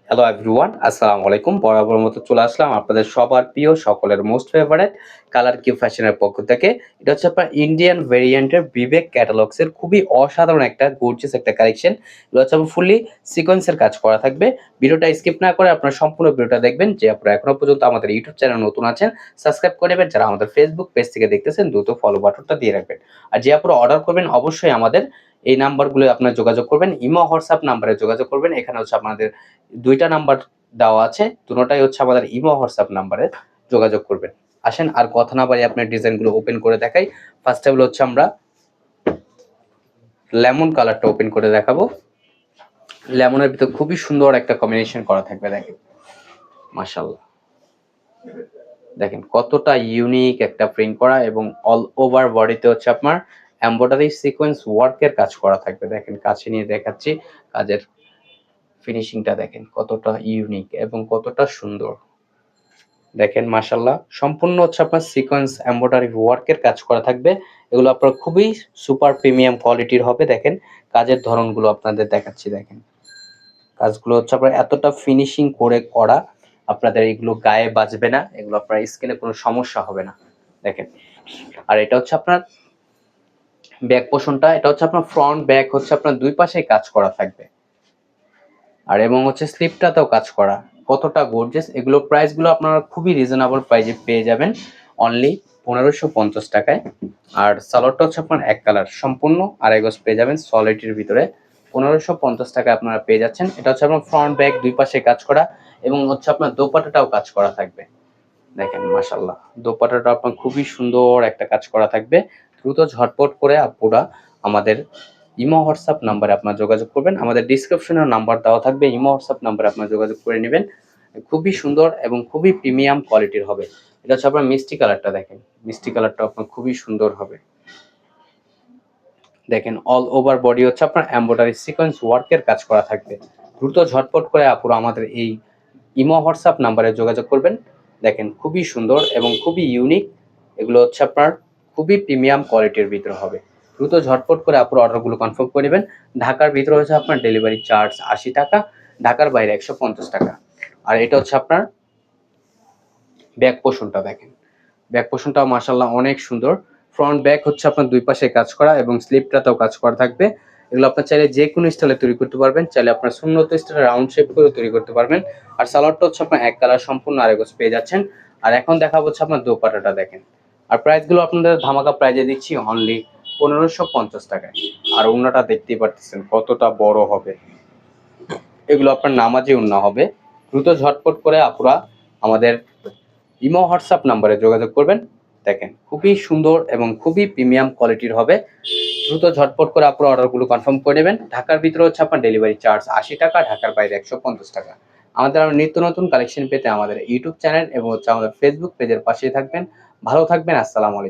Hello everyone, আসসালামু আলাইকুম। বরাবর মতো চলে আসলাম আপনাদের সবার প্রিয়, সকলের মোস্ট ফেভারিট কালার কিউ ফ্যাশনের পক্ষ থেকে। এটা হচ্ছে আপনার ইন্ডিয়ান ভেরিয়েন্টের বিবেক ক্যাটালগস এর খুবই অসাধারণ একটা গর্জিয়াস একটা কালেকশন। এগুলো হচ্ছে ফুললি সিকোয়েন্সের কাজ করা থাকবে। ভিডিওটা স্কিপ না করে আপনারা সম্পূর্ণ ভিডিওটা দেখবেন। যে আপনারা এখনো পর্যন্ত আমাদের ইউটিউব চ্যানেল নতুন আছেন, সাবস্ক্রাইব করে নেবেন। যারা আমাদের ফেসবুক পেজ থেকে দেখতেছেন, দ্রুত ফলো বাটনটা দিয়ে রাখবেন। আর যে আপনারা অর্ডার করবেন, অবশ্যই আমাদের এই নাম্বারগুলো আপনারা যোগাযোগ করবেন। ইমো, হোয়াটসঅ্যাপ নাম্বারে যোগাযোগ করবেন। এখানে হচ্ছে আপনাদের ২ টা নাম্বার দেওয়া আছে। দুটোটাই হচ্ছে আমাদের ইমো, হোয়াটসঅ্যাপ নাম্বারে যোগাযোগ করবেন। আসেন আর কথা না বাড়িয়ে আপনার ডিজাইনগুলো ওপেন করে দেখাই। ফার্স্ট অফ অল হচ্ছে আমরা লেমন কালারটা ওপেন করে দেখাবো। লেমনের ভিতর খুবই সুন্দর একটা কম্বিনেশন করা থাকবে, দেখেন মাশাআল্লাহ। দেখেন কতটা ইউনিক একটা প্রিন্ট করা এবং অল ওভার বডিতে হচ্ছে আপনার এমব্রয়ডারি সিকোয়েন্স ওয়ার্কের কাজ করা থাকবে। দেখেন কাছে নিয়ে দেখাচ্ছি, কাজের ফিনিশিংটা দেখেন কতটা ইউনিক এবং কতটা সুন্দর। দেখেন মাশাআল্লাহ, সম্পূর্ণ হচ্ছে আপনার সিকোয়েন্স এমব্রয়ডারি ওয়ার্কের কাজ করা থাকবে। এগুলো আপনার খুবই সুপার প্রিমিয়াম কোয়ালিটির হবে। দেখেন কাজের ধরনগুলো আপনাদের দেখাচ্ছি। দেখেন কাজগুলো হচ্ছে আপনার এতটা ফিনিশিং করে করা, আপনাদের এগুলো গায়ে বাজবে না, এগুলো আপনার স্কিনে কোনো সমস্যা হবে না। দেখেন, আর এটা হচ্ছে আপনার ব্যাক পোর্শনটা। এটা হচ্ছে আপনার ফ্রন্ট ব্যাক হচ্ছে আপনার দুই পাশেই কাজ করা থাকবে। আর এবং হচ্ছে স্লিপটাতেও কাজ করা। কতটা গর্জিয়াস! এগুলো প্রাইসগুলো আপনারা খুবই রিজনেবল প্রাইসে পেয়ে যাবেন, অনলি ১৫৫০ টাকায়। আর সালোয়ারটা হচ্ছে আপনার এক কালার সম্পূর্ণ আড়াই গজ পেয়ে যাবেন সলিডের ভিতরে। ১৫৫০ টাকায় আপনারা পেয়ে যাচ্ছেন। এটা হচ্ছে আপনার ফ্রন্ট ব্যাক দুই পাশে কাজ করা এবং হচ্ছে আপনার দোপাট্টাটাও কাজ করা থাকবে। দেখেন মাশাআল্লাহ, দোপাট্টাটা আপনার খুবই সুন্দর একটা কাজ করা থাকবে। দ্রুত ঝটপট করে আপুরা আমাদের ইমো, হোয়াটসঅ্যাপ নাম্বারে আপনারা যোগাযোগ করবেন। আমাদের ডেসক্রিপশনেও নাম্বার দেওয়া থাকবে। ইমো, হোয়াটসঅ্যাপ নাম্বারে আপনারা যোগাযোগ করে নেবেন। খুবই সুন্দর এবং খুবই প্রিমিয়াম কোয়ালিটির হবে। এটা হচ্ছে আপনার মিষ্টি কালারটা, দেখেন মিষ্টি কালারটা আপনার খুবই সুন্দর হবে। দেখেন অল ওভার বডি হচ্ছে আপনার এমব্রয়ডারি সিকোয়েন্স ওয়ার্কের কাজ করা থাকবে। দ্রুত ঝটপট করে আপুরা আমাদের এই ইমো, হোয়াটসঅ্যাপ নাম্বারে যোগাযোগ করবেন। দেখেন খুবই সুন্দর এবং খুবই ইউনিক। এগুলো হচ্ছে আপনার খুবই প্রিমিয়াম কোয়ালিটির ভিতরে হবে। দ্রুত ঝটপট করে আপনার অর্ডারগুলো কনফার্ম করে নেবেন। ঢাকার ভিতরে হচ্ছে আপনার ডেলিভারি চার্জ ৮০ টাকা, ঢাকার বাইরে ১৫০ টাকা। আর এটা হচ্ছে আপনার ব্যাক পোর্শনটা। দেখেন ব্যাক পোর্শনটাও মাশাআল্লাহ অনেক সুন্দর। ফ্রন্ট ব্যাক হচ্ছে আপনার দুই পাশে কাজ করা এবং স্লিপটাতেও কাজ করা থাকবে। এগুলো আপনার চাইলে যে কোনো স্টাইলে তৈরি করতে পারবেন। চাইলে আপনার সুন্নত স্টাইলে রাউন্ড শেপ করে তৈরি করতে পারবেন। আর সালোয়ারটা হচ্ছে আপনার এক কালার সম্পূর্ণ আড়াই গজ পেয়ে যাচ্ছেন। আর এখন দেখাবো হচ্ছে আপনার দোপাট্টাটা। দেখেন, আর প্রাইসগুলো আপনাদের ধামাকা প্রাইজে দিচ্ছি অনলি ১৫৫০ টাকায়। আর ওড়নাটা দেখতেই পারতেছেন কতটা বড় হবে। এগুলো আপনার নামাজি ওড়না হবে। দ্রুত ঝটপট করে আপুরা আমাদের ইমো, হোয়াটসঅ্যাপ নাম্বারে যোগাযোগ করবেন। দেখেন খুবই সুন্দর এবং খুবই প্রিমিয়াম কোয়ালিটির হবে। দ্রুত ঝটপট করে আপনার অর্ডারগুলো কনফার্ম করে নেবেন। ঢাকার ভিতরে হচ্ছে আপনার ডেলিভারি চার্জ ৮০ টাকা, ঢাকার বাইরে ১৫০ টাকা। আমাদের আরো নিত্য নতুন কালেকশন পেতে আমাদের ইউটিউব চ্যানেল এবং হচ্ছে আমাদের ফেসবুক পেজের পাশেই থাকবেন। ভালো থাকবেন। আসসালামু আলাইকুম।